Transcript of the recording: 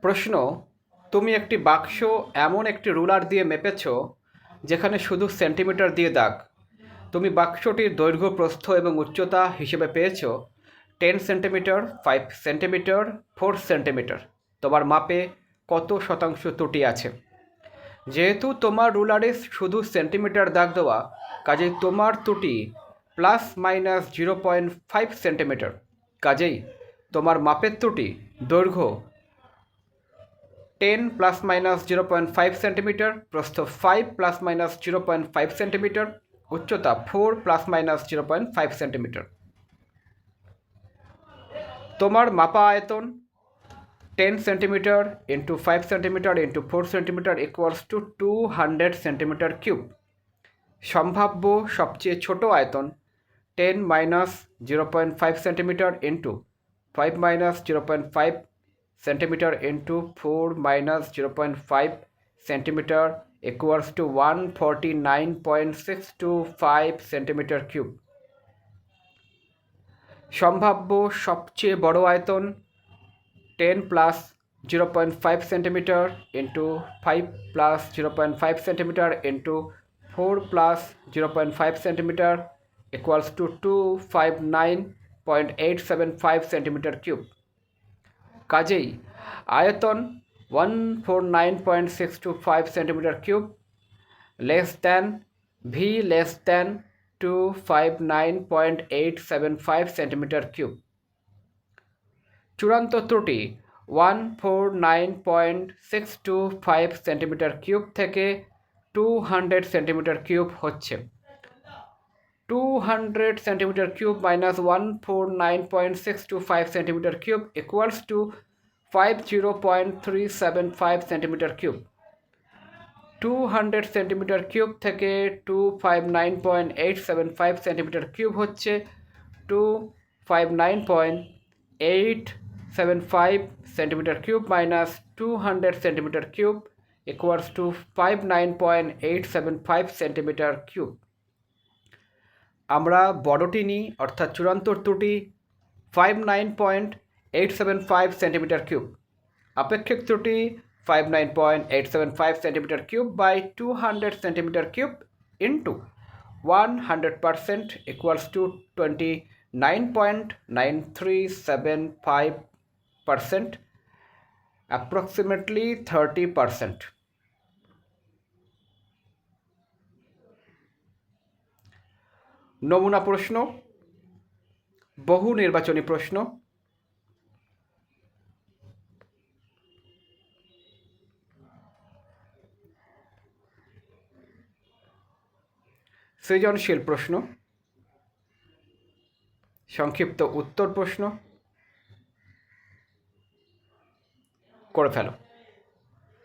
প্রশ্ন, তুমি একটি বাক্স এমন একটি রুলার দিয়ে মেপেছ যেখানে শুধু সেন্টিমিটার দিয়ে দাগ। তুমি বাক্সটির দৈর্ঘ্য, প্রস্থ এবং উচ্চতা হিসেবে পেয়েছ 10 সেন্টিমিটার, 5 সেন্টিমিটার, 4 সেন্টিমিটার। তোমার মাপে কত শতাংশ ত্রুটি আছে? যেহেতু তোমার রুলারে শুধু সেন্টিমিটার দাগ দেওয়া, কাজেই তোমার ত্রুটি ±0.5 সেন্টিমিটার। কাজেই তোমার মাপের ত্রুটি দৈর্ঘ্য 10 ±0.5 সেন্টিমিটার, প্রস্থ 5 ±0.5 সেন্টিমিটার, উচ্চতা 4 ±0.5 সেন্টিমিটার। তোমার মাপা আয়তন 10 centimetre into 5 centimetre into 4 centimetre equals to 200 centimetre cube. সম্ভাব্য সবচেয়ে ছোট আয়তন 10 - 0.5 centimetre into 5 - 0.5 centimetre into 4 - 0.5 centimetre equals to 149.625 centimetre cube. সম্ভাব্য সবচেয়ে বড় আয়তন 10 + 0.5 centimetre into 5 + 0.5 centimetre into 4 + 0.5 centimetre equals to 259.875 centimetre cube. কাজেই আয়তন 149.625 centimetre cube less than V less than 259.875 centimetre cube. চূড়ান্ত ত্রুটি 149.625 সেন্টিমিটার কিউব থেকে 200 সেন্টিমিটার কিউব হচ্ছে 200 centimetre cube minus 149.625 centimetre cube equals to 50.375 centimetre cube. 200 centimetre cube থেকে 259.875 centimetre cube হচ্ছে 259.875 centimetre cube minus 200 centimetre cube equals to 59.875 centimetre cube. আমরা বড়টি নিই, অর্থাৎ চূড়ান্ত ত্রুটি 59.875 সেন্টিমিটার কিউব। আপেক্ষিক ত্রুটি 59.875 centimetre cube by 200 centimetre cube into 100% equals to 29.9375%, approximately 30%। নমুনা প্রশ্ন, বহু নির্বাচনী প্রশ্ন। সৃজনশীল প্রশ্ন, সংক্ষিপ্ত উত্তর প্রশ্ন করে ফেলো।